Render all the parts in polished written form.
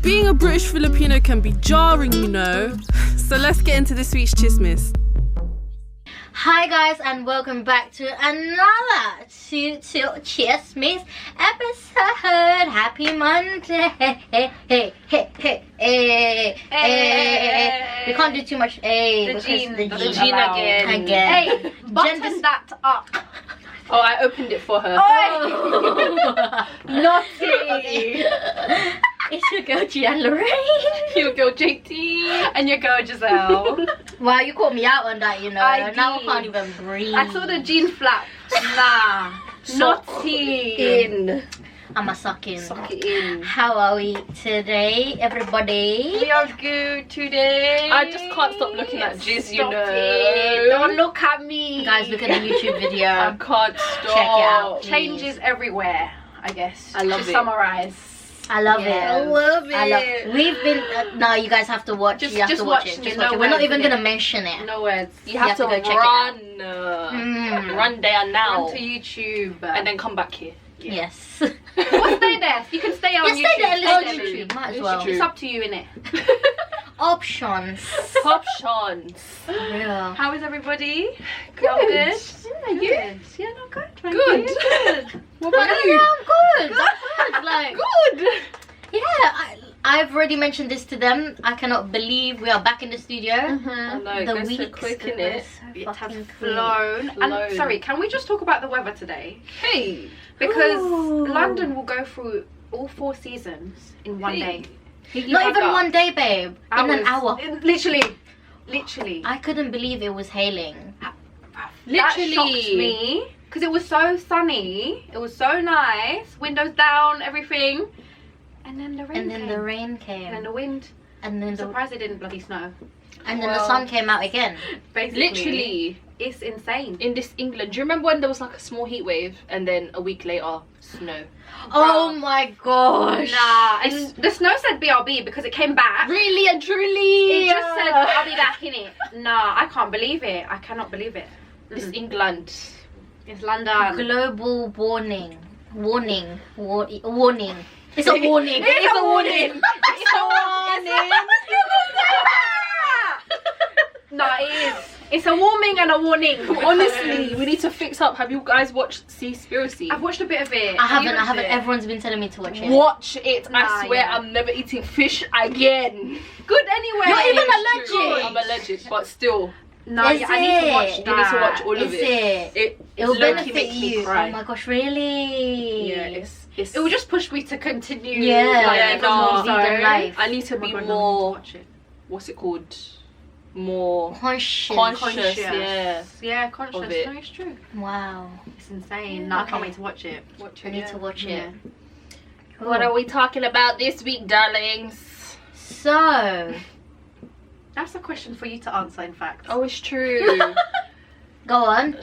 being a British Filipino can be jarring, you know. So let's get into this week's Chismis. Hi guys, and welcome back to another Chismis episode. Happy Monday. Hey. We can't do too much The gene again. Hey, button that up. Oh, I opened it for her. Naughty. It's your girl Gian Lorraine. Your girl JT. And your girl Giselle. Wow, you called me out on that, you know. Now I did. can't even breathe. I saw the jean flap. Nah. Naughty. In. I'ma suck in. Suck it in. How are we today, everybody? We are good today. I just can't stop looking at Giz, you Stop know. it. Don't look at me. Guys, look at the YouTube video. I can't stop. Check it out. Changes everywhere, I guess. I love to it. summarize. I love Yeah. it. I love it. We've been. No, you guys have to watch. Just you have to watch it. watch Just it. watch No it. We're not words, even innit? gonna mention it. No words. You have to go check it run. Run Run there now. Run to YouTube. And then come back here. Yeah. Yes. Well, stay there. You can stay on Yeah, YouTube. stay there. Stay On there. YouTube. Might as It's well. true. It's up to you, innit? Options. Options. Yeah. How is everybody? Good. Y'all good? Yeah, you? good. Yeah, not good. Thank Good. you. Good. What No, about no, you? I'm good. I'm good. Like, Good. yeah. I've already mentioned this to them. I cannot believe we are back in the studio. I know, it The goes so weeks quick, go innit? so It has fucking quick. flown. Flown. And sorry, can we just talk about the weather today? Hey. Because Ooh. London will go through all 4 seasons in one Hey. day. Not even Hours. one day, babe. In an hour. Literally. I couldn't believe it was hailing. That shocked me because it was so sunny. It was so nice. Windows down, everything. And then the rain And then came. the rain came. And then the wind. And then I'm the surprised it didn't bloody snow. and then the sun came out again. Basically. Literally, It's insane. in this England, do you remember when there was like a small heat wave and then a week later, snow? Oh my gosh. Nah, and the snow said BRB because it came back. Really and truly. It just said I'll be back in it. Nah, I can't believe it. I cannot believe it. This England. It's London. Global warning. Warning. Warning. It's a warning. It's a warning. It's a warning. No, it is. It's a warming and a warning. Honestly, we need to fix up. Have you guys watched Seaspiracy? I've watched a bit of it. I haven't. You watched it? Everyone's been telling me to watch it. Watch it. Nah, I swear yeah. I'm never eating fish again. Good anyway. You're even It's true. allergic. I'm allergic, but still, No, Is yeah, I need to watch it? that. you need to watch all of Is it. it? It will low-key benefit makes me you. cry. Oh my gosh, really? Yeah, it's It will just push me to continue. Yeah, like, yeah, even no. more so. Vegan life. I need to Oh my be God, I need to more. watch it. What's it called? More Conscious. conscious. Yeah. Yeah, conscious. Of it. No, it's true. Wow. It's insane. Yeah, No, I okay. can't wait to watch it. Watch I it. need to watch it. Yeah. What are we talking about this week, darlings? So, That's a question for you to answer, in fact. Oh, it's true. go on.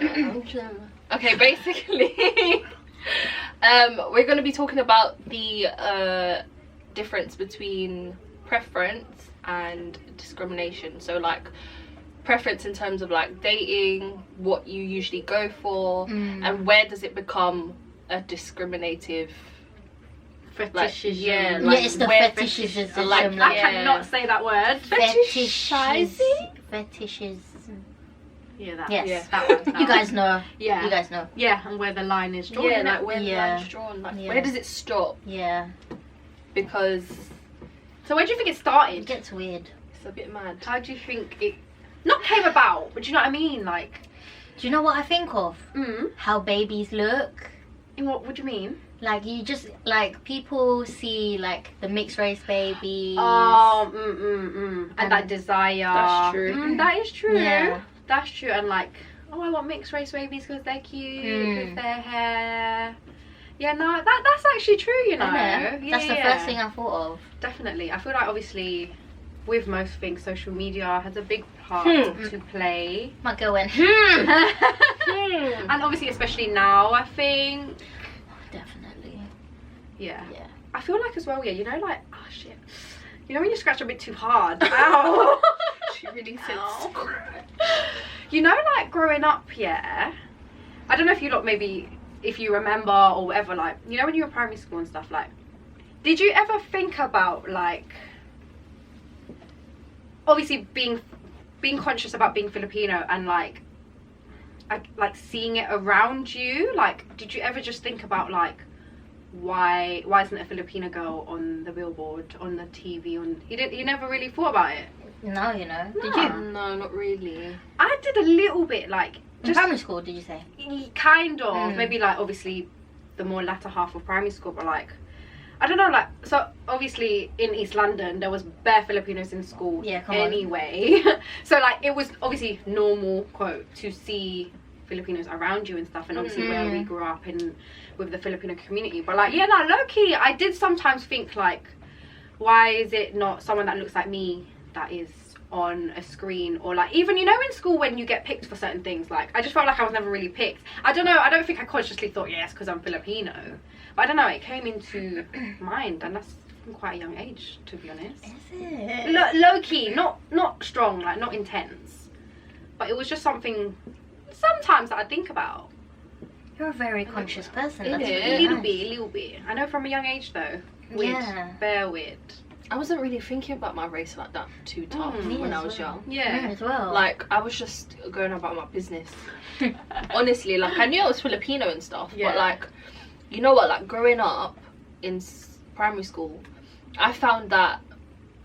Okay, basically, we're going to be talking about the difference between preference and discrimination. So, like, preference in terms of like dating, what you usually go for, and where does it become a discriminative? Fetishism. yeah, Yeah, it's the where fetishism. like, I yeah. cannot say that word. Fetishism. Yeah, that. Yes. Yeah. That one. That You one. guys know. Yeah. You guys know. Yeah, and where the line is drawn. Yeah, innit? like where the Yeah. line's drawn. Like, Yeah. where does it stop? Yeah. Because So where do you think it It started? gets weird. it's a bit mad. How do you think it not came about? But do you know what I mean? Like, Do you know what I think of? How babies look. in what do you mean? Like, you just, like, people see, like, the mixed race babies. Oh, and that desire. That's true. That is true. Yeah. That's true. And like, oh, I want mixed race babies because they're cute with their hair. Yeah, no, that's actually true. You know, Innit? That's the first thing I thought of. Definitely. I feel like obviously, with most things, social media has a big part to play. My girl went, And obviously, especially now, I think. Definitely. Yeah. Yeah. I feel like as well, yeah, you know, like, oh shit. You know when you scratch a bit too hard? Ow! She really said Ow. scratch. You know, like, growing up, yeah? I don't know if you lot maybe, if you remember or whatever, like, you know when you were in primary school and stuff, like, Did you ever think about like, obviously being conscious about being Filipino and like seeing it around you? Like, did you ever just think about like, why isn't a Filipino girl on the billboard, on the TV? You never really thought about it? No, you know. Did No. you? No, not really. I did a little bit, like In primary school, did you say? kind of maybe like obviously the more latter half of primary school, but like I don't know, like, so obviously in East London there was bare Filipinos in school anyway. So like it was obviously normal, quote, to see Filipinos around you and stuff, and obviously where we grew up in with the Filipino community. But like, yeah, no, low-key I did sometimes think like, why is it not someone that looks like me that is on a screen? Or like, even, you know, in school when you get picked for certain things, like I just felt like I was never really picked. I don't know, I don't think I consciously thought, yes, because I'm Filipino, but I don't know, it came into mind, and that's from quite a young age, to be honest. Is it? Low-key, not strong, like not intense, but it was just something sometimes that I think about. You're a very conscious person. That's Yeah. really A nice. little bit. I know from a young age though. Weird. Yeah. Bare weird. I wasn't really thinking about my race like that too tough Me when as I was well. young. Yeah. Me as well. Like, I was just going about my business. Honestly, like, I knew I was Filipino and stuff, Yeah. but like, you know what, like, growing up in primary school, I found that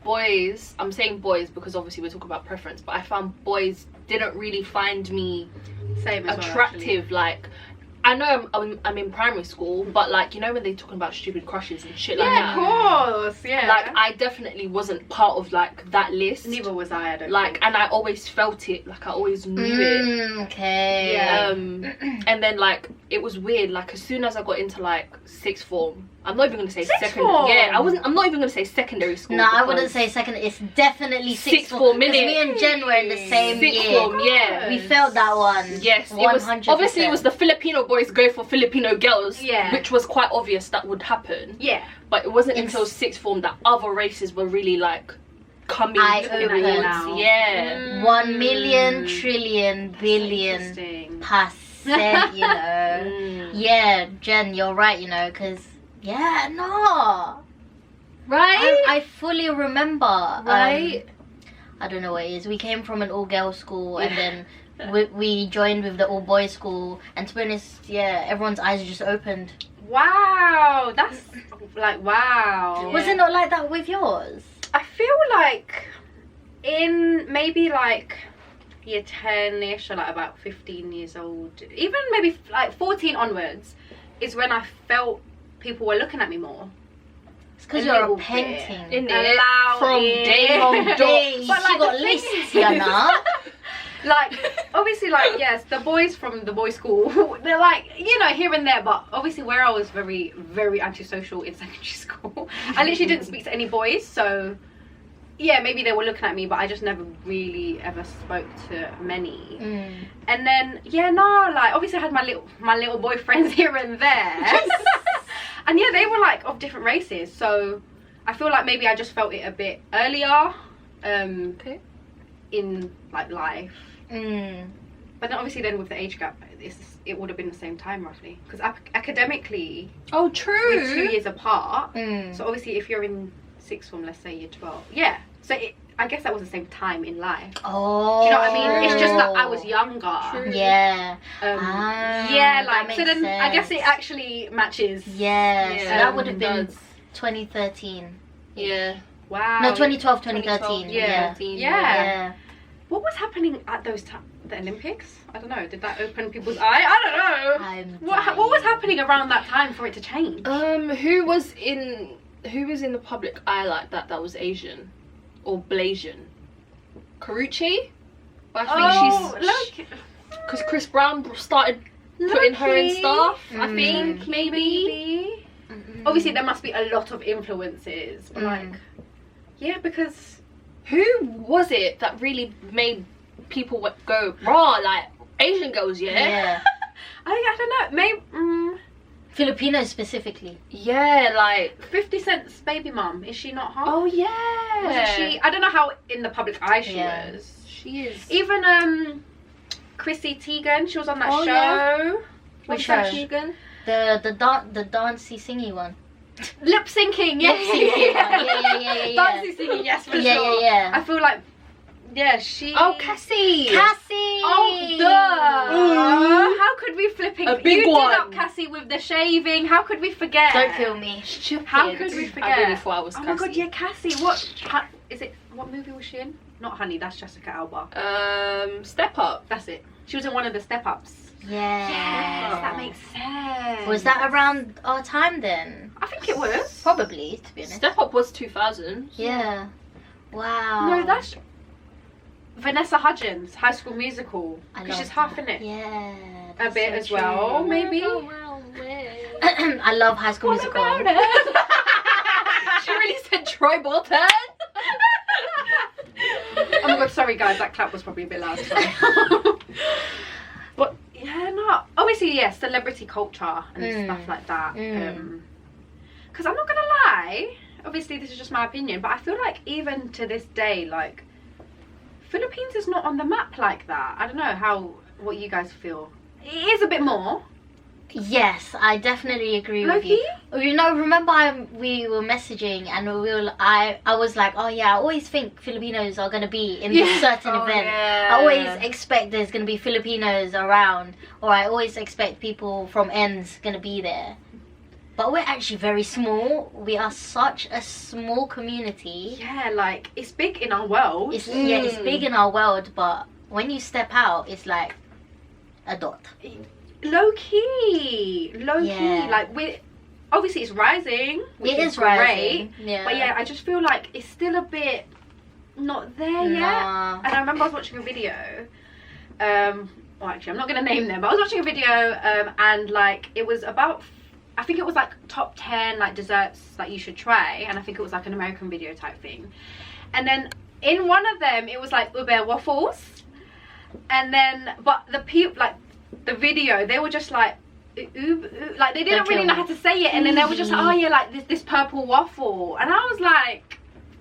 boys, I'm saying boys because obviously we're talking about preference, but I found boys didn't really find me Same as well, attractive. Like, I know I'm in primary school, but like, you know when they're talking about stupid crushes and shit like yeah, that, of course. Yeah. like, I definitely wasn't part of like that list. Neither was I don't Like, think. and I always felt it, like I always knew it. Okay. Yeah. And then like, it was weird, like as soon as I got into like sixth form, I'm not even gonna say Sixth secondary. form? Yeah, I'm not even gonna say secondary school. No, I wouldn't because say second. It's definitely Sixth sixth form, form. 'Cause innit? me and Jen were in the same sixth year. form, yeah. We felt that one. Yes, it 100%. was obviously it was the Filipino boys go for Filipino girls, Yeah. which was quite obvious that would happen. Yeah. But it wasn't It's- until sixth form that other races were really like coming Eye-opening towards. now. Yeah. 1 million, trillion, billion Interesting. percent, you know. Yeah, Jen, you're right, you know, because, yeah, no. Right? I fully remember. Right? I don't know what it is. We came from an all-girls school, and then we joined with the all-boys school. And to be honest, yeah, everyone's eyes just opened. Wow, that's like wow. Was it not like that with yours? I feel like in maybe like year 10ish, or like about 15 years old, even maybe like 14 onwards, is when I felt people were looking at me more. It's because A you're little a bit. painting. In it. Allow From it. day From dot. day, But, she like, got the thing lists, is- Yana. Like, obviously, like, yes, the boys from the boys' school, they're like, you know, here and there, but obviously where I was very, very antisocial in secondary school, I literally didn't speak to any boys, so, yeah, maybe they were looking at me, but I just never really ever spoke to many. And then, yeah, no, like, obviously I had my little boyfriends here and there. And yeah, they were, like, of different races, so I feel like maybe I just felt it a bit earlier, Okay. in, like, life. Mm. But then obviously then with the age gap, it would have been the same time roughly. Because academically, Oh, we're 2 true. years apart. Mm. So obviously if you're in sixth form, let's say you're 12. Yeah. So I guess that was the same time in life. Oh. Do you know what I mean? It's just that I was younger. True. Yeah. Yeah, that like, so makes then I guess sense. it actually matches. Yeah, so Yeah, that would have been does. 2013. Yeah. Wow. No, 2012, 2013. 2012, Yeah. Yeah. Yeah. What was happening at those times? The Olympics? I don't know. Did that open people's eye? I don't know. I'm What was dying. happening around that time for it to change? Who was in the public eye like that? That was Asian or Blasian? Karuchi. But I think she's because Chris Brown started putting her in stuff. I think maybe. Obviously, there must be a lot of influences, but like, yeah, because Who was it that really made people go raw? Like Asian girls, yeah. Yeah. I don't know. Maybe Filipinos specifically. Yeah, like 50 Cent's baby mum, is she not hot? oh yeah. Wasn't she? I don't know how in the public eye she Yeah. was. She is. Even Chrissy Teigen, she was on that Oh, show. yeah. Which What's that show? again? The dancey singy one. lip syncing, yes. Yeah. Dancing, singing, yes, for sure. Yeah. I feel like, yeah, she. Oh, Cassie. Oh, duh. How could we flipping? A big you one. did up Cassie with the shaving. How could we forget? Don't kill me. Stupid. How could we forget? I really thought I was Cassie. Oh my god, yeah, Cassie. What is it? What movie was she in? Not Honey. That's Jessica Alba. Step Up. That's it. She was in one of the Step Ups. Yeah. Yes, that makes sense. Was that around our time then? I think it was. Probably, to be honest. Step Up was 2000. Yeah. Wow. No, that's Vanessa Hudgens, High School Musical. I Because she's love half that. in it. Yeah. A that's bit so as true. well, maybe. I love High School Musical. She really said Troy Bolton. Oh my god, sorry guys, that clap was probably a bit loud. Sorry. But yeah, no. Obviously, yeah, celebrity culture and stuff like that. Because I'm not gonna lie, obviously this is just my opinion, but I feel like even to this day, like Philippines is not on the map like that. I don't know what you guys feel. It is a bit more. Yes, I definitely agree with Loki? you. You know, remember we were messaging and I was like, oh yeah, I always think Filipinos are going to be in this certain event. Yeah. I always expect there's going to be Filipinos around, or I always expect people from ends going to be there. But we're actually very small. We are such a small community. Yeah, like it's big in our world. It's big in our world, but when you step out, it's like a dot. Low key, Yeah. like we obviously it's rising, which It is great, rising. Yeah. but yeah, I just feel like it's still a bit not there yet. Nah. And I remember I was watching a video, well actually I'm not gonna name them, but I was watching a video and like it was about, I think it was like top 10 like desserts that you should try, and I think it was like an American video type thing, and then in one of them it was like ube waffles, and then but the people like the video, they were just like like they didn't really know how to say it, and then they were just like, oh yeah, like this purple waffle, and I was like,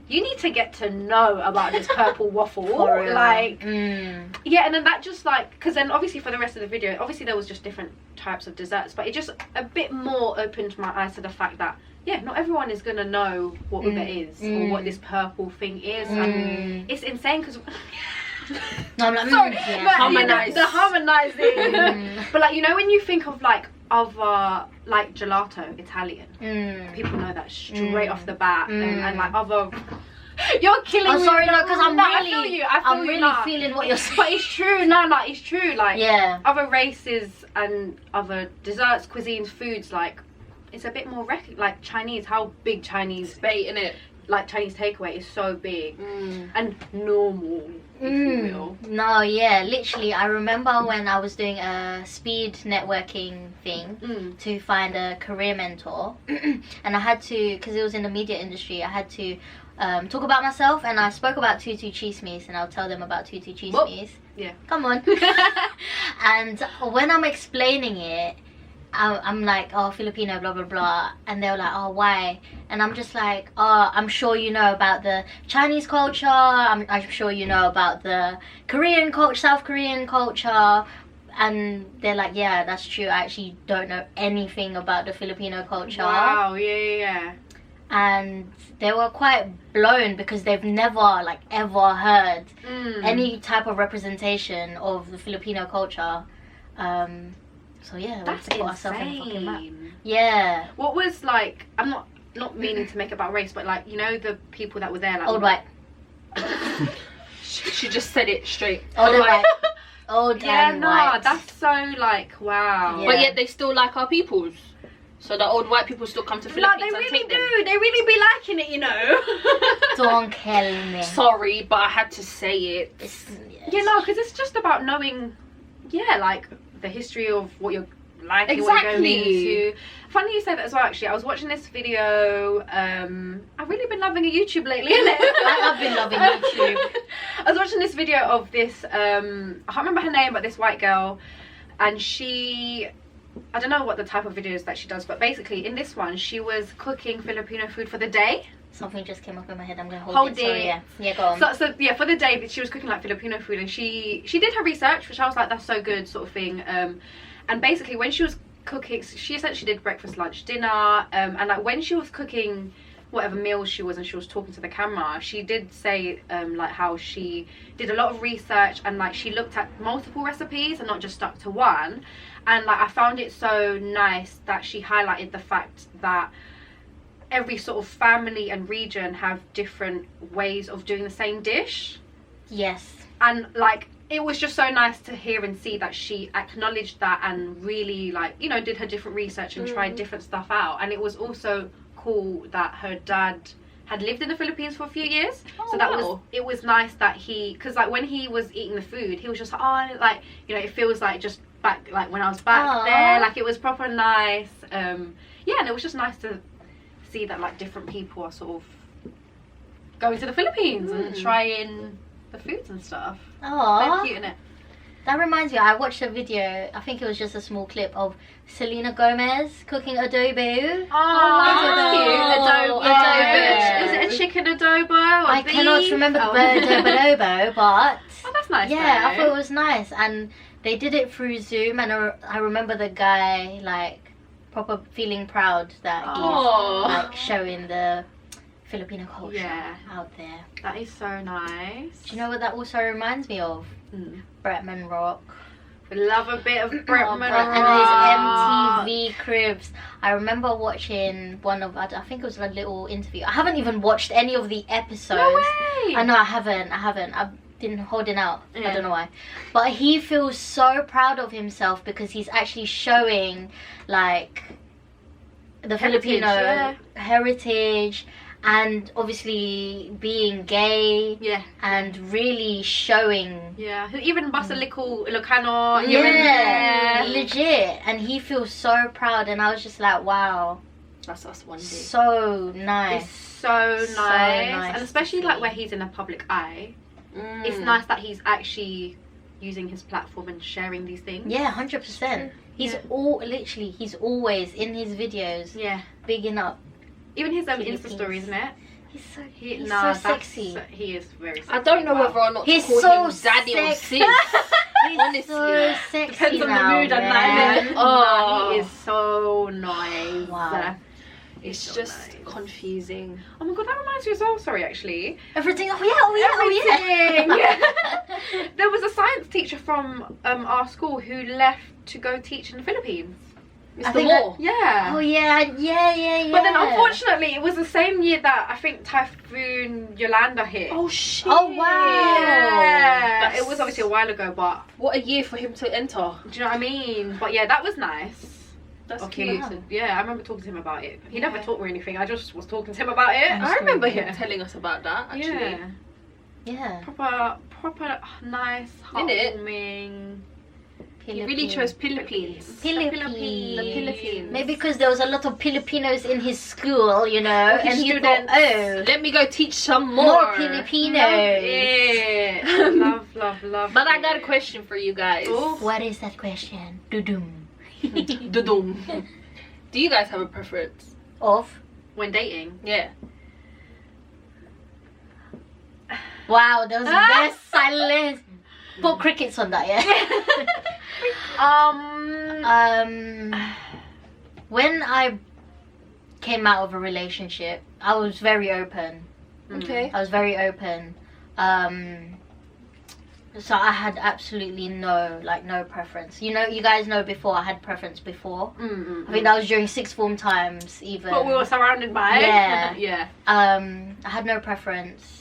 you need to get to know about this purple waffle. Like yeah, and then that just like, because then obviously for the rest of the video, obviously there was just different types of desserts, but it just a bit more opened my eyes to the fact that yeah, not everyone is gonna know what ube is or what this purple thing is, and it's insane because No, I'm like, sorry, yeah. but Harmonise. the harmonizing. But like, you know, when you think of like other like gelato Italian, people know that straight off the bat, and like other. You're killing me. I'm sorry, no, because I'm I really, feel you. I'm really feeling what you're saying. But it's true. No, it's true. Like Yeah. other races and other desserts, cuisines, foods, like it's a bit more like Chinese. How big Chinese Bait in it. like Chinese takeaway is so big and normal, if you will. No, yeah, literally, I remember when I was doing a speed networking thing to find a career mentor, and I had to, because it was in the media industry, I had to talk about myself, and I spoke about Tutu Chismes, and I'll tell them about Tutu Chismes. Yeah. Come on. And when I'm explaining it, I'm like, oh, Filipino, blah, blah, blah. And they're like, oh, why? And I'm just like, oh, I'm sure you know about the Chinese culture. I'm sure you know about the Korean culture, South Korean culture. And they're like, yeah, that's true. I actually don't know anything about the Filipino culture. Wow, yeah. And they were quite blown because they've never, like, ever heard any type of representation of the Filipino culture. So yeah, That's we put ourselves in the fucking map. insane. Yeah. What was like? I'm not meaning to make it about race, but like, you know, the people that were there, like Old white. She just said it straight. Old and white. Old and white. That's so like wow. Yeah. But yet they still like our peoples. So the old white people still come to Like, Philippines they and really take do. them. They really be liking it, you know. Don't kill me. Sorry, but I had to say it. You know, because it's just about knowing, yeah, like the history of what you're liking, what you're going Exactly. into. Funny you say that as well. Actually, I was watching this video. I've really been loving a YouTube lately, innit? I've been loving YouTube. I was watching this video of this. I can't remember her name, but this white girl, and she. I don't know what the type of videos that she does, but basically in this one she was cooking Filipino food for the day. Something just came up in my head. I'm gonna hold Hold it. Sorry, it. yeah, go on. So yeah, for the day she was cooking like Filipino food, and she did her research, which I was like, that's so good, sort of thing. And basically when she was cooking. She essentially did breakfast, lunch, dinner, and like when she was cooking whatever meal she was and she was talking to the camera, she did say like how she did a lot of research and like she looked at multiple recipes and not just stuck to one. And like I found it so nice that she highlighted the fact that every sort of family and region have different ways of doing the same dish. Yes. And like it was just so nice to hear and see that she acknowledged that and really like, you know, did her different research and tried different stuff out. And it was also cool that her dad had lived in the Philippines for a few years. So that it was nice that he, because like when he was eating the food, he was just like, oh, like, you know, it feels like just back, like when I was back there, like it was proper nice. Yeah, and it was just nice to see that like different people are sort of going to the Philippines and trying the foods and stuff. Oh, Very cute, innit? that reminds me, I watched a video, I think it was just a small clip of Selena Gomez cooking adobo. Oh, that's cute. Adobo. Yeah. Is it a chicken adobo or I beef? cannot remember the adobo, but Oh, that's nice. yeah, though. I thought it was nice. And they did it through Zoom, and I remember the guy like proper feeling proud that he's like showing the Filipino culture out there. That is so nice. Do you know what that also reminds me of? Bretman Rock. We love a bit of Bretman and his MTV cribs. I remember watching one of, I think it was a little interview. I haven't even watched any of the episodes. No way. I know I haven't. I've been holding out. I don't know why. But he feels so proud of himself because he's actually showing like the Filipino heritage. And obviously being gay, and really showing, even bust a little Ilocano, legit, and he feels so proud, and I was just like, wow, that's us one day. So nice, it's so nice, and especially like where he's in a public eye, it's nice that he's actually using his platform and sharing these things. 100%. He's he's always in his videos, bigging up. Even his Insta story, isn't it? He's so sexy. He is very sexy. I don't know whether or not he's to call him daddy or sis. He's Honestly, so sexy. Depends on now, the mood and man. he is so nice. Wow. It's so just nice. Confusing. Oh my god, that reminds me as well. Sorry, actually. Everything. Oh yeah. There was a science teacher from our school who left to go teach in the Philippines. Mr. Moore. Yeah. Oh yeah. But then unfortunately, it was the same year that I think Typhoon Yolanda hit. Oh shit. Oh wow. Yeah. It was obviously a while ago, but what a year for him to enter. Do you know what I mean? But yeah, that was nice. That's cute. Yeah, I remember talking to him about it. He never taught me anything. I just was talking to him about it. I remember him telling us about that. Actually. Yeah. Proper nice, heartwarming. He really chose Philippines. The Philippines. Maybe because there was a lot of Filipinos in his school, you know, and he thought, let me go teach some more Filipinos. Love. But I got a question for you guys. Ooh. What is that question? Dudum. Dudum. Do you guys have a preference of when dating? Yeah. Wow, there was the best silence. Put crickets on that, yeah. When I came out of a relationship, I was very open. Okay. I was very open. So I had absolutely no preference. You know, you guys know before I had preference before. I think that was during sixth form times even. But we were surrounded by yeah. I had no preference.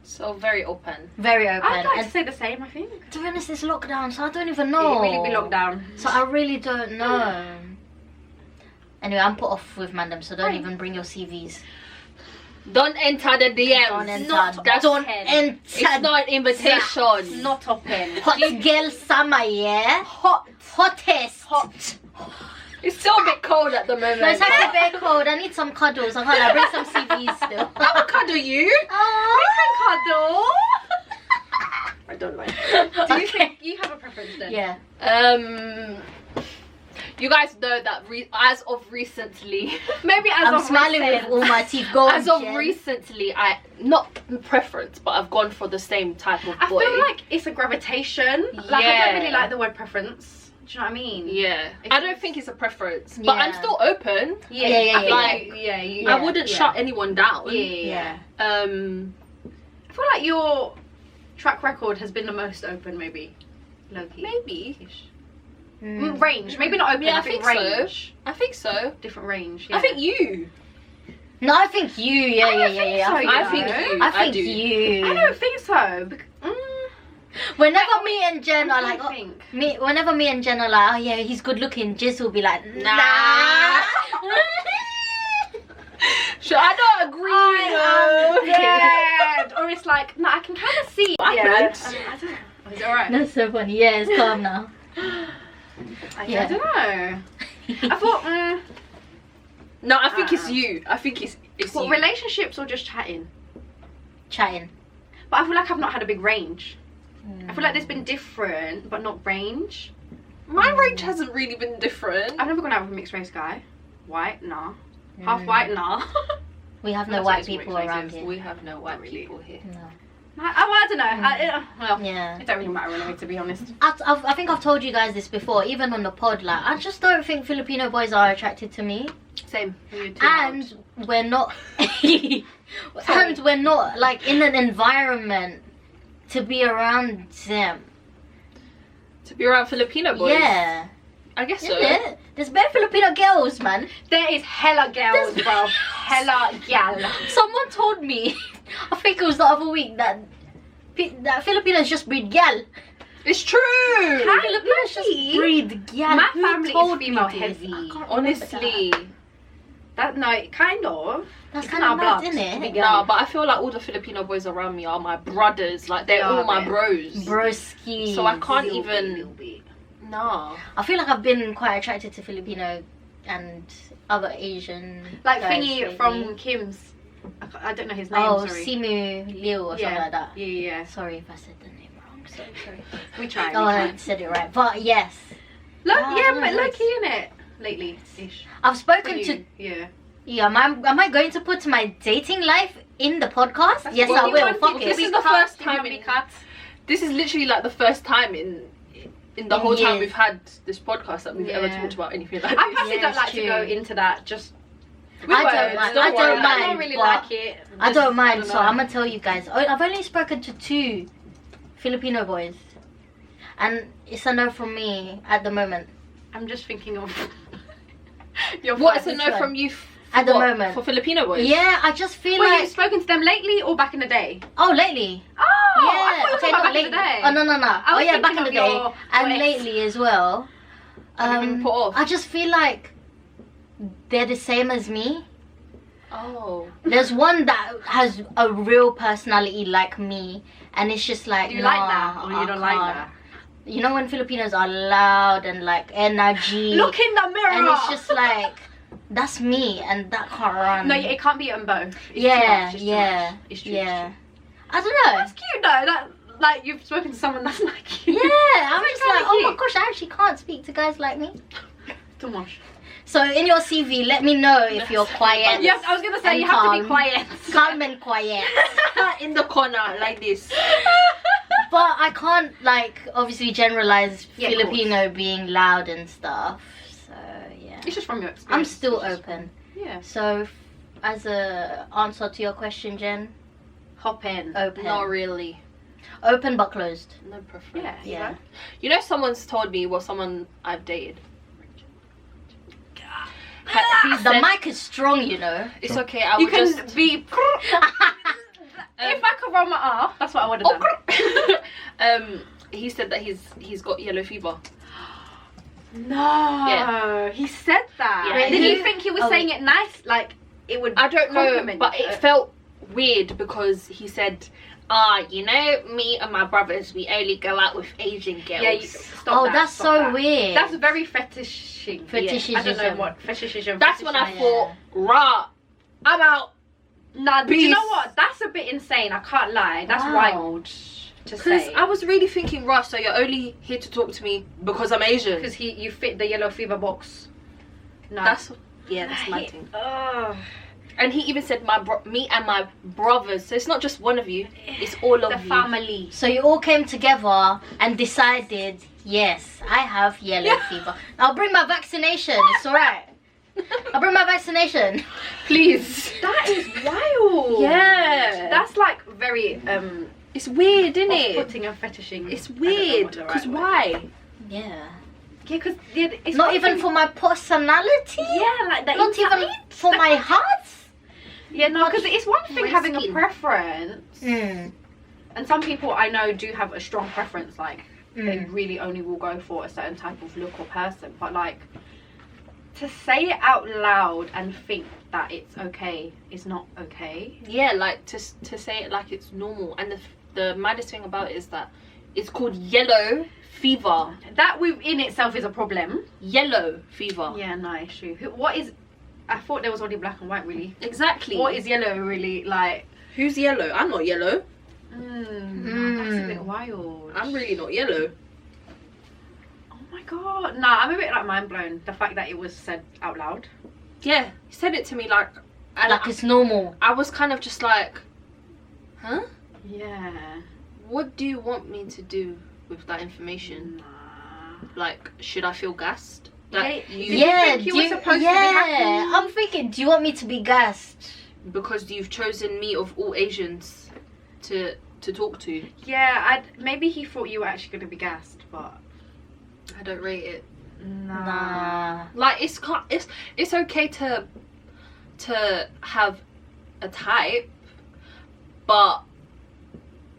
So very open. Very open. I'd like to say the same, I think. To be honest, it's lockdown, so I don't even know. It really be locked down. So I really don't know. Anyway, I'm put off with Mandem, so don't even bring your CVs. Don't enter the DMs. Don't enter. Don't enter. It's not an invitation. Not open. Hot girl summer, yeah? Hottest. Hot. It's still a bit cold at the moment. No, it's actually very cold. I need some cuddles. I can't bring some CVs still. I will cuddle you. Oh, Cuddle. I don't like. Do you think you have a preference then? Yeah. You guys know that as of recently, maybe as I'm of smiling recent. with all my teeth going. As of recently, I not preference, but I've gone for the same type of boy. I feel like it's a gravitation. Like I don't really like the word preference. Do you know what I mean? Yeah. I don't think it's a preference, but I'm still open. Yeah. I wouldn't shut anyone down. Yeah. I feel like your track record has been the most open, maybe. Low-key. Maybe. Range. Maybe not open. Yeah, I think range. So. I think so. Different range. I think you. No, I think you. Yeah. I think you. I think you. I don't think so. Whenever me and Jen are like, whenever me and Jen are like, oh yeah, he's good looking, Jiz will be like, nah. Sure, I don't agree. Yeah. Or it's like, no, I can kind of see. I don't know. Is it alright? That's so funny. Yeah, it's calm now. I don't know. I thought, no, I think it's you. I think it's you. Relationships or just chatting? Chatting. But I feel like I've not had a big range. I feel like there's been different, but not range. My range hasn't really been different. I've never gone out with a mixed race guy. White? Nah. Half white? Nah. We have no white people around here. We have no white people here. No. I don't know. Yeah. It don't really matter anyway, to be honest. I think I've told you guys this before, even on the pod. Like, I just don't think Filipino boys are attracted to me. Same. And we're not. And we're not like in an environment to be around them. To be around Filipino boys. Yeah. I guess so. Isn't it? There's better Filipino girls, man. There is hella girls, bro. Hella gal. Someone told me, I think it was the other week, that Filipinos just breed gal. It's true. Filipinos just breed gal. My Who family told is female me this? heavy. I can't Honestly. Kind of. That's It's kind in of our mad, blood isn't to be it? gay. No, but I feel like all the Filipino boys around me are my brothers. Like, they're all my bros. Broski. So I can't Little even... bit. Nah. I feel like I've been quite attracted to Filipino and other Asian Like guys Thingy lately. from Kim's. I don't know his name, Oh, sorry. Simu Liu or something like that. Yeah. Sorry if I said the name wrong. Sorry. We tried. Oh, I said it right. But yes. Look, I yeah, don't but know. low key in it. Lately-ish. I've spoken to... Yeah. Yeah, am I going to put my dating life in the podcast? Yes, I will. Fuck This it. is the first time This is literally like the first time in the whole time we've had this podcast that we've ever talked about anything like this. I personally don't like to go into that. Just I don't mind. I don't really like it. I don't mind. know. So I'm gonna tell you guys. I've only spoken to 2 Filipino boys, and it's a no from me at the moment. I'm just thinking of. What's a no from you? At the moment. For Filipino boys? Yeah, I just feel Wait, like... you've spoken to them lately or back in the day? Oh, lately. Oh, I thought you were talking about not back in the day. Oh, no. Oh, yeah, back in the day. And ex. lately as well. Have you been put off? I just feel like they're the same as me. Oh. There's one that has a real personality like me, and it's just like, Do you like that or you don't like that? You know when Filipinos are loud and like energy. Look in the mirror. And it's just like, that's me, and that can't run. No, it can't be on both. It's Yeah, too much, yeah, it's too yeah. much. I don't know. That's cute though. That like you've spoken to someone that's like you. Yeah, I'm just like, oh my cute. gosh, I actually can't speak to guys like me. Too much. So in your CV, let me know if you're quiet. Yes, I was gonna say and you have to be calm. quiet. Calm and quiet. In the corner like this. But I can't like obviously generalize Yeah, of Filipino being loud and stuff. So yeah, It's just from your experience. I'm still It's just- open. Yeah. So as a answer to your question, Jen, Hop in. open. Not really. Open but closed. No preference. Yeah. Yeah. You know, someone's told me, well, someone I've dated. He The said, mic is strong, you know. it's okay, I You would can just... be. If I could roll my R, that's what I would have done. He said that he's got yellow fever. No. Yeah. He said that. Yeah. Did he think he was saying it nice? Like it would. I don't know, compliment but it felt weird because he said, you know, me and my brothers, we only go out with Asian girls. Yeah. Stop Oh, that, that's stop so that. weird. That's very fetishing. Fetishism. I don't know what fetishism. That's when I Yeah. thought, rah, I'm out. Nah, do you Beast. know what? That's a bit insane. I can't lie. That's Wow. wild to Because say. I was really thinking, rah, so you're only here to talk to me because I'm Asian. Because you fit the yellow fever box. No. That's my He- thing. Ugh. And he even said me and my brothers. So it's not just one of you, it's all of The you. family. So you all came together and decided, yes, I have yellow fever. I'll bring my vaccination. It's alright. I'll bring my vaccination. Please. That is wild. Yeah. That's like very It's weird, isn't it? off-putting and fetishing. It's I don't know weird. what the right Because word why? Yeah. is. Yeah, because it's Not one even thing- for my personality. Yeah, like that. Not even for my heart. Yeah, no, because it's one thing My having a skin. preference, Mm. and some people I know do have a strong preference. Like they Mm. really only will go for a certain type of look or person. But like to say it out loud and think that it's okay is not okay. Yeah, like to say it like it's normal. And the maddest thing about it is that it's called yellow fever. That within itself is a problem. Yellow fever. Yeah, no, it's true. What is? I thought there was only black and white, really. Exactly. What is yellow, really? Like, Who's yellow? I'm not yellow. that's a bit wild. I'm really not yellow. Oh my god. Nah, I'm a bit like mind blown. The fact that it was said out loud. Yeah, he said it to me like, and Like it's normal. I was kind of just like, huh? Yeah. What do you want me to do with that information? Nah. Like, should I feel gassed? Like, Did you, you think you were supposed to be happy? I'm thinking, do you want me to be gassed? because you've chosen me of all Asians to talk to. Yeah, maybe he thought you were actually going to be gassed, but I don't rate it. Nah. Like, it's okay to have a type, but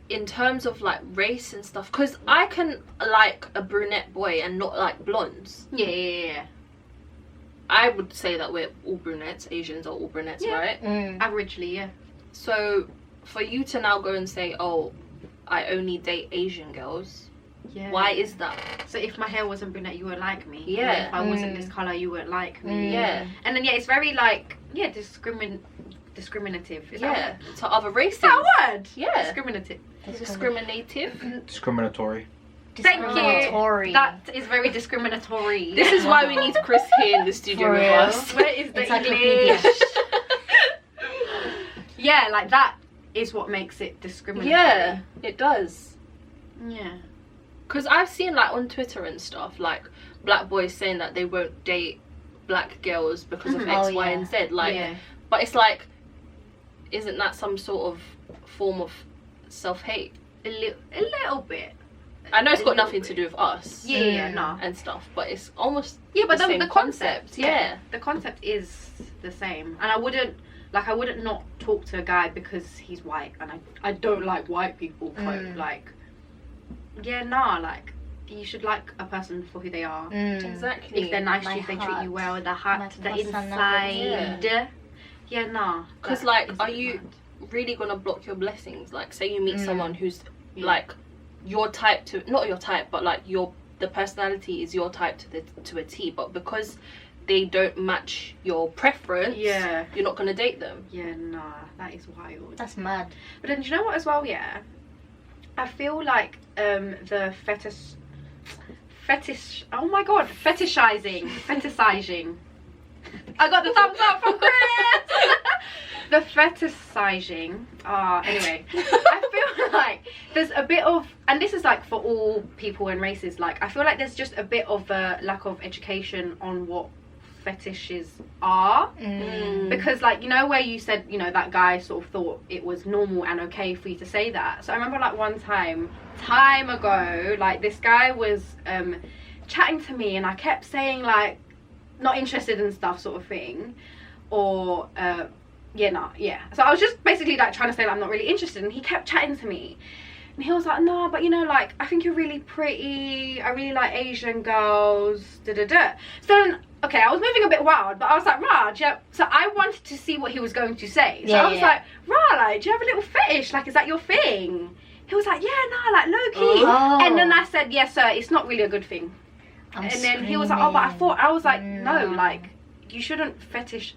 in terms of like race and stuff, because I can like a brunette boy and not like blondes. Yeah. I would say that we're all brunettes. Asians are all brunettes, Yeah. right? Mm. Averagely, yeah. So for you to now go and say, oh, I only date Asian girls, Yeah. why is that? So if my hair wasn't brunette, you would like me. Yeah. And if I wasn't this color, you would like me. Yeah. And then it's very like discriminative. Is Yeah, that to other races. a word? Yeah. Discriminative. Discriminative. Discriminatory. Thank you. Discriminatory. That is very discriminatory. This is why we need Chris here in the studio For with real. us. Where is the Encyclopedia. English? Yeah, like that is what makes it discriminatory. Yeah, it does. Yeah. Because I've seen like on Twitter and stuff, like black boys saying that they won't date black girls because of Mhm. X, Oh, Y, yeah. and Z. Like, yeah. but it's like, isn't that some sort of form of self-hate? A little bit. I know it's A got little nothing to bit. do with us Yeah, Mm. no. and stuff, but it's almost Yeah, but the the, same the concept. Yeah. The concept is the same. And I wouldn't not talk to a guy because he's white, and I don't like white people, quote. Mm. Like, yeah, nah, like, you should like a person for who they are. Mm. Exactly. If they're nice to My you, if they treat heart. you well, the heart, My the personality. inside. Yeah, nah. Because that like, is are a you bad. really gonna block your blessings? Like, say you meet Mm. someone who's Yeah. like your type to, not your type, but like the personality is your type to a T, but because they don't match your preference, Yeah. you're not gonna date them. Yeah, nah, that is wild. That's mad. But then, do you know what as well, yeah? I feel like the fetish, oh my god, fetishizing. I got the thumbs up from Chris! The fetishizing, anyway, I feel like there's a bit of, and this is like for all people and races, like I feel like there's just a bit of a lack of education on what fetishes are. Mm. Because like, you know, where you said, you know, that guy sort of thought it was normal and okay for you to say that. So I remember like one time ago, like this guy was chatting to me and I kept saying like not interested in stuff sort of thing, or so I was just basically like trying to say that I'm not really interested, and he kept chatting to me and he was like, no, but you know, like I think you're really pretty, I really like Asian girls, So then, okay, I was moving a bit wild, but I was like, Raj, yeah. So I wanted to see what he was going to say. So I was like, Raj, like, do you have a little fetish? Like, is that your thing? He was like, yeah, no, like low key. Oh. And then I said, yes, sir, it's not really a good thing. And then he was like, oh, but I was like, no, like, you shouldn't fetishize.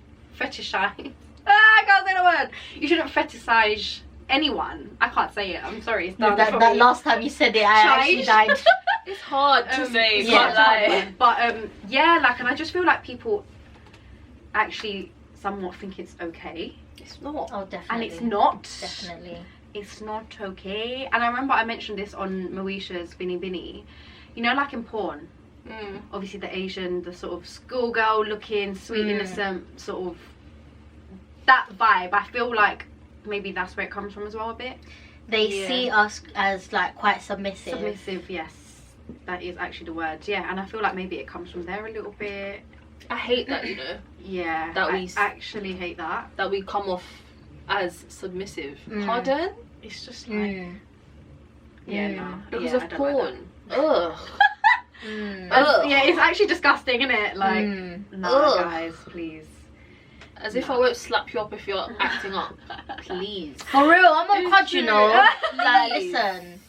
I can't say the word. You shouldn't fetishize anyone. I can't say it. I'm sorry. It's done. That last time you said it, I actually died. It's hard to say, it's can't hard, lie. but yeah, like, and I just feel like people actually somewhat think it's okay. It's not. Oh, definitely. And it's not. Definitely. It's not okay. And I remember I mentioned this on Moesha's Binny Binny. You know, like in porn, obviously the Asian, the sort of schoolgirl looking, sweet, innocent, sort of that vibe. I feel like maybe that's where it comes from as well a bit. They see us as like quite submissive. Submissive, yes. That is actually the word. Yeah, and I feel like maybe it comes from there a little bit. I hate that, you know. Yeah, I actually hate that. That we come off as submissive. Pardon? It's just like... Yeah, no. Because of porn. Ugh. Yeah, it's actually disgusting, isn't it? Like, no, guys, please. As if I won't slap you up if you're acting up. Please. For real, I'm on quad, you know. Like, listen.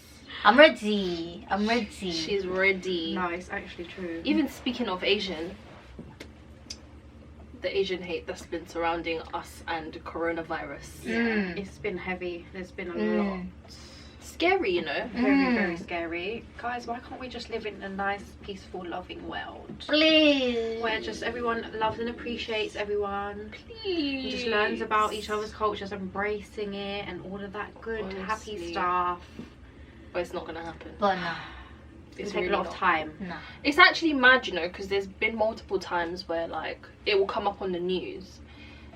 I'm ready. She's ready. No, it's actually true. Even speaking of Asian, the Asian hate that's been surrounding us and coronavirus. Yeah, it's been heavy. There's been a lot. Scary, you know. Very, very scary. Guys, why can't we just live in a nice, peaceful, loving world? Please. Where just everyone loves and appreciates everyone. Please. And just learns about each other's cultures, embracing it and all of that good, happy stuff. But it's not gonna happen. But no. It's take a lot of time. No. It's actually mad, you know, because there's been multiple times where like it will come up on the news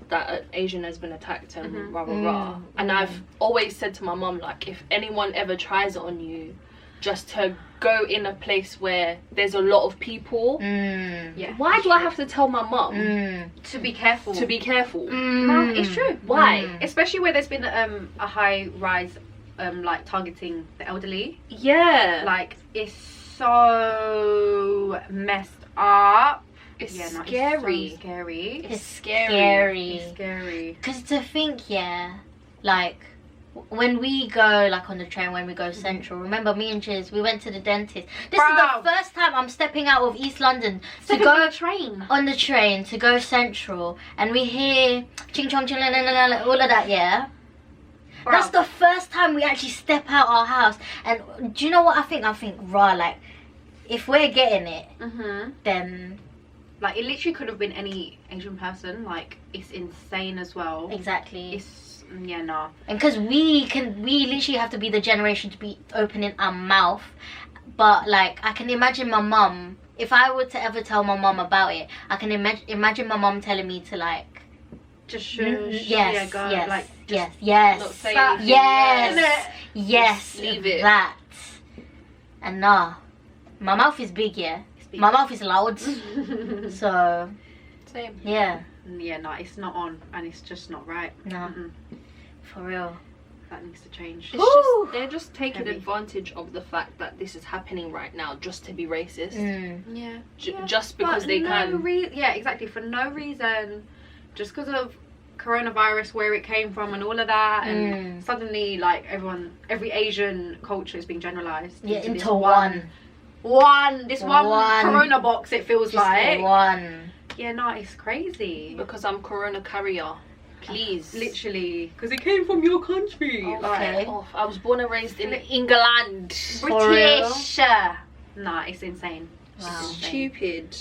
that an Asian has been attacked and rah rah rah. And I've always said to my mum, like, if anyone ever tries it on you, just to go in a place where there's a lot of people. Yeah. Why do I have to tell my mum to be careful? to be careful? No, it's true. Why? Especially where there's been a high rise, like targeting the elderly. Yeah. Like, it's so messed up. It's no, scary. It's so scary. It's scary. It's scary. Because to think, like when we go like on the train, when we go central, remember me and Chiz, we went to the dentist. This is the first time I'm stepping out of East London to go on the train to go central, and we hear ching chong ching la la la la, all of that. That's the first time we actually step out our house. And do you know what I think? I think like if we're getting it, then like it literally could have been any Asian person. Like, it's insane as well. Exactly. It's no. And because we literally have to be the generation to be opening our mouth. But like, I can imagine my mum, if I were to ever tell my mum about it, I can imagine my mum telling me to like just shush. Yes, go, yes, like, yes, yes, not say yes, yes, yes, just leave it. That. And nah, my mouth is big, my mouth is loud. So same. Yeah, no, it's not on, and it's just not right. No, for real. That needs to change. They're just taking advantage of the fact that this is happening right now, just to be racist. Just because they can. Yeah, exactly. For no reason, just because of coronavirus, where it came from, and all of that, and suddenly, like, every Asian culture is being generalized. Into one corona box. It feels just like one. Yeah, no, it's crazy. Because I'm corona carrier. Please. Literally. Because it came from your country. Okay. I was born and raised in England. British. Nah, it's insane. Wow. Stupid.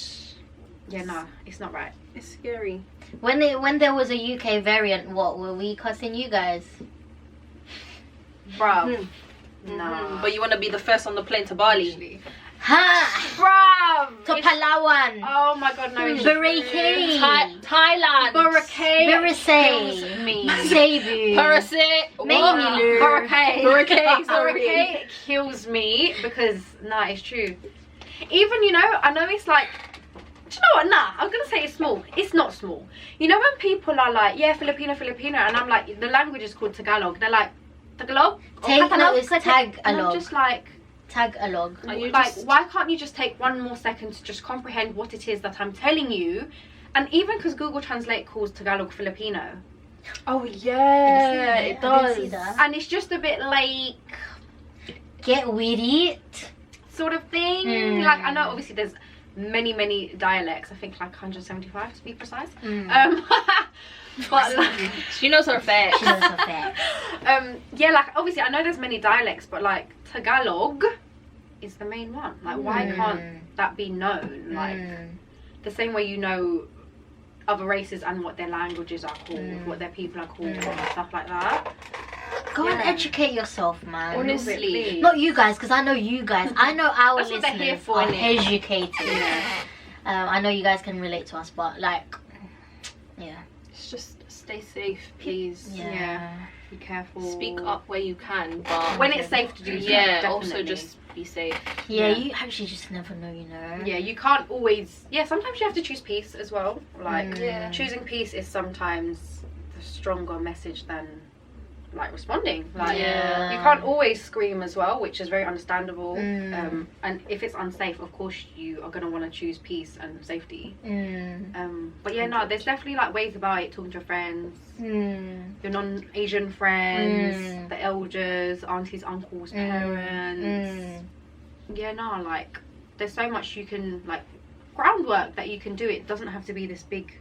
Yeah, nah, it's not right. It's scary. When there was a UK variant, what were we cussing you guys? Bruv. Nah. But you want to be the first on the plane to Bali. Ha! Bruv. To Palawan. Oh my god, no. Boracay. Thailand. Boracay. Boracay. Me. Cebu. Parasite. Maybe. Boracay. Sorry. Boracay kills me because, nah, it's true. Even, you know, I know it's like, do you know what? Nah, I'm gonna say it's small. It's not small. You know when people are like, yeah, Filipino, and I'm like, the language is called Tagalog. They're like, Tagalog? It's Tagalog. And I'm just like, Tagalog. Like, why can't you just take one more second to just comprehend what it is that I'm telling you? And even because Google Translate calls Tagalog Filipino. Oh yeah, it does. And it's just a bit like, get with it sort of thing. Like, I know obviously there's many dialects. I think like 175 to be precise. But like, she knows her facts. yeah, like obviously I know there's many dialects, but like Tagalog is the main one. Like, why can't that be known? Like the same way, you know, other races and what their languages are called, what their people are called, and stuff like that. Go and educate yourself, man. Honestly. Not you guys, because I know you guys. I know our That's what they're here listeners for, are innit? educated. I know you guys can relate to us, but like, yeah. It's just stay safe, please. Yeah. Be careful. Speak up where you can, but when it's safe to do so. yeah, definitely. also just be safe. Yeah, you actually just never know, you know. Yeah, you can't always. Yeah, sometimes you have to choose peace as well. Like Yeah. choosing peace is sometimes the stronger message than like responding. Like Yeah. you can't always scream as well, which is very understandable. Mm. And if it's unsafe, of course you are gonna want to choose peace and safety. But yeah, no, there's definitely like ways about it. Talking to your friends, your non-Asian friends, the elders, aunties, uncles, parents. Yeah, no, like there's so much you can like groundwork that you can do. It doesn't have to be this big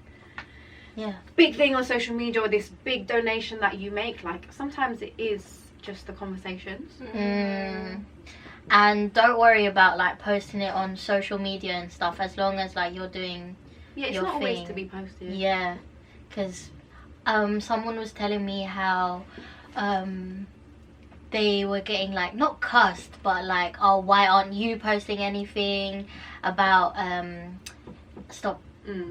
thing on social media or this big donation that you make. Like sometimes it is just the conversations. And don't worry about like posting it on social media and stuff, as long as like you're doing Yeah, it's your not always thing. to be posted. Yeah, because someone was telling me how they were getting like not cussed, but like, oh, why aren't you posting anything about stop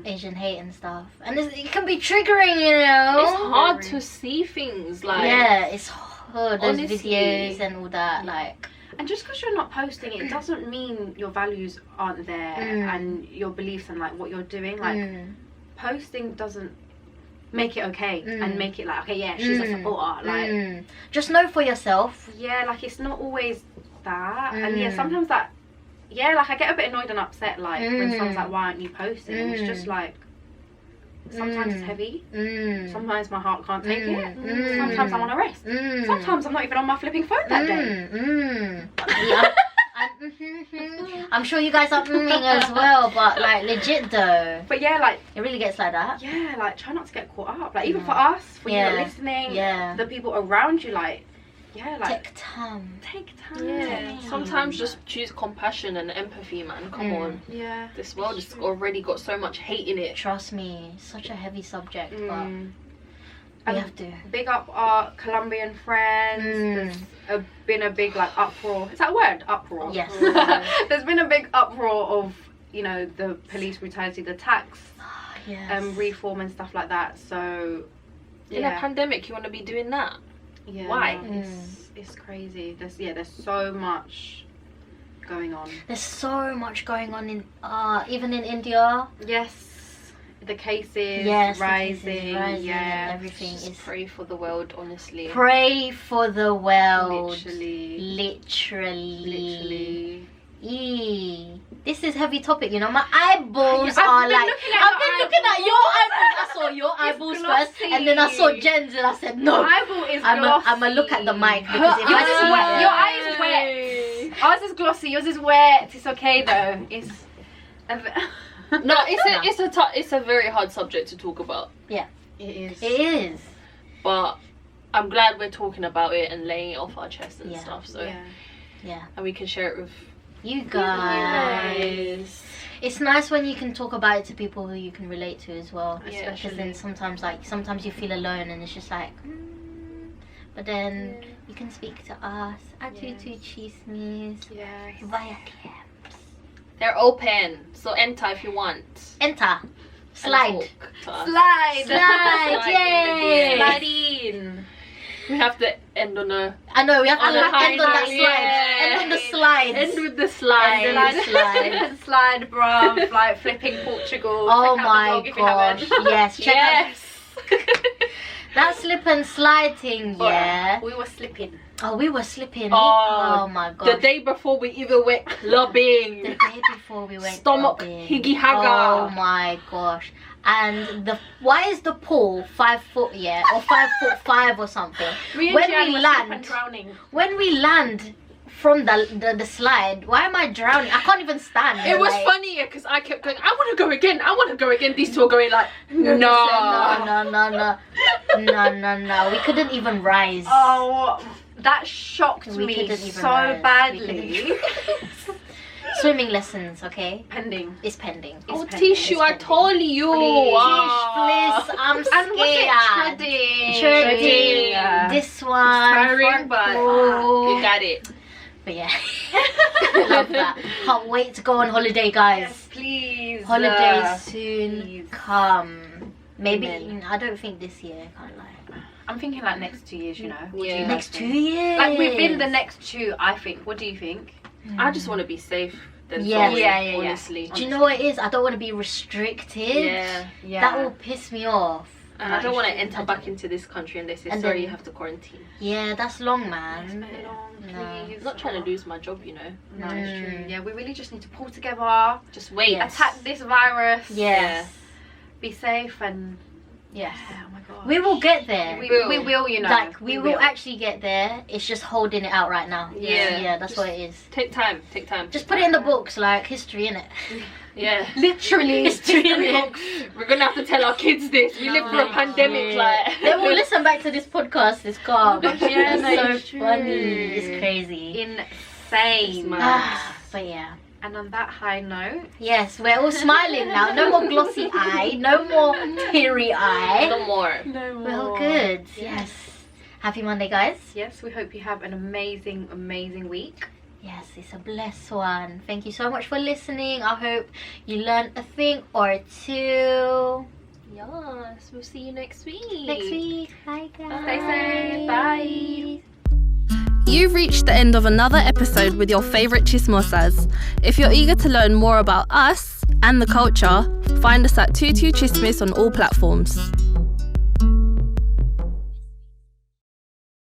Asian hate and stuff? And it can be triggering, you know. It's hard to see things like. Yeah, it's hard. Those Honestly. videos and all that, like. And just because you're not posting it doesn't mean your values aren't there and your beliefs and like what you're doing. Like posting doesn't make it okay and make it like, okay, yeah, she's a supporter. Like just know for yourself. yeah, like it's not always that. And yeah, sometimes that, yeah, like I get a bit annoyed and upset like when someone's like, why aren't you posting? And it's just like, sometimes it's heavy, sometimes my heart can't take it, sometimes I want to rest, sometimes I'm not even on my flipping phone that day. Yeah, I'm sure you guys are as well, but like legit though, But yeah, like it really gets like that. yeah, like try not to get caught up, like even for us, for you Yeah. listening, Yeah. the people around you, like yeah, like Take time. take time. Yeah. Sometimes just choose compassion and empathy, man. Come on. Yeah, This world has already got so much hate in it. Trust me, it's such a heavy subject, but and we have to. big up our Colombian friends. There's been a big like uproar. Is that a word? Uproar. Yes. There's been a big uproar of, you know, the police brutality, the tax Yes. reform and stuff like that. So In a pandemic, you want to be doing that? yeah, Why? no, it's crazy. There's so much going on. There's so much going on in even in India. Yes, the cases Yes, the rising. cases rising Yeah, and everything Just is. pray for the world, honestly. Pray for the world. Literally. Eee. This is heavy topic, you know. My eyeballs I've are been like. looking at I've your been looking at your eyeballs. I saw your eyeballs first, and then I saw glossy. Jen's, and I said no. Eyeball is I'm glossy. a look at the mic because if Yours I is see wet. the- Your eye is wet. Ours is glossy. Yours is wet. It's okay though. It's. No, it's a very hard subject to talk about. It is. It is. But I'm glad we're talking about it and laying it off our chest and Yeah. stuff. So Yeah. and we can share it with You guys. It's nice when you can talk about it to people who you can relate to as well. Yeah. Because then sometimes you feel alone and it's just like, but then you can speak to us at Chismosa Yeah. via DMs. They're open, so enter if you want. Enter. And Slide. talk to us. Slide. Slide, yay. Slide in. We have to end on a I know, we have to On a high end on that note, slide. yeah. End on the slides. end with the slide. Slide. Slide, bruv. Like flipping Portugal. Oh Check out the my vlog if you haven't. gosh. Yes. Check out Yes. that slip and slide thing, yeah. We were slipping. Oh, we were slipping. Oh, Oh my The gosh. day before we even went clubbing. The day before we went Stomach clubbing. higgy haga. Oh my gosh. And why is the pool 5 foot, yeah, or 5'5" or something? Me and When Jan we were land- slip and drowning. When we land from the slide, why am I drowning? I can't even stand. It was like, funny because I kept going, I want to go again, I want to go again. These two are going like, no. No. We couldn't even rise. Oh, that shocked We me couldn't even so rise. We badly. Swimming lessons, okay? Pending. It's pending. Oh, pending. Tishu, I told you. Please. Please, I'm scared. And what's it? Treading. Yeah. This one. Tiring, front but row. you got it. But yeah, love that. Can't wait to go on holiday, guys. Yes, please. Holidays soon please. come. Maybe Amen. I don't think this year. Can't lie. I'm thinking like next 2 years, you know. What do Yeah. you Next guys 2 think? years. Like within the next 2, I think. What do you think? I just want to be safe. Than Yeah. sorry, Yeah. honestly. Do you know what it is? I don't want to be restricted. Yeah. Yeah. That will piss me off. And I don't want to enter back into this country and they say, And sorry, then- you have to quarantine. Yeah, that's long, It's man. very long, No. please. I'm not trying to lose my job, you know. No, it's true. Mm. Yeah, we really just need to pull together, Just wait. Yes. attack this virus, Yes. be safe, and Yes. oh my god, We will get there. We will. will, you know. Like we will actually get there. It's just holding it out right now. Yeah. Yeah, that's Just- what it is. Take time. Take time. Just put it in the books, like history in it. Yeah. literally History in it. We're gonna have to tell our kids this. We live through a pandemic, like. They will listen back to this podcast. It's calm. Yeah, no, it's it's so true. funny. It's crazy. insane. mad. But yeah. And on that high note, Yes, we're all smiling now. No more glossy eye. No more teary eye. No more. We're all good. Yes. Happy Monday, guys. Yes, we hope you have an amazing, amazing week. Yes, it's a blessed one. Thank you so much for listening. I hope you learned a thing or two. Yes, we'll see you next week. Next week. Bye, guys. Stay safe. Bye. You've reached the end of another episode with your favourite Chismosas. If you're eager to learn more about us and the culture, find us at 22 Chismis on all platforms.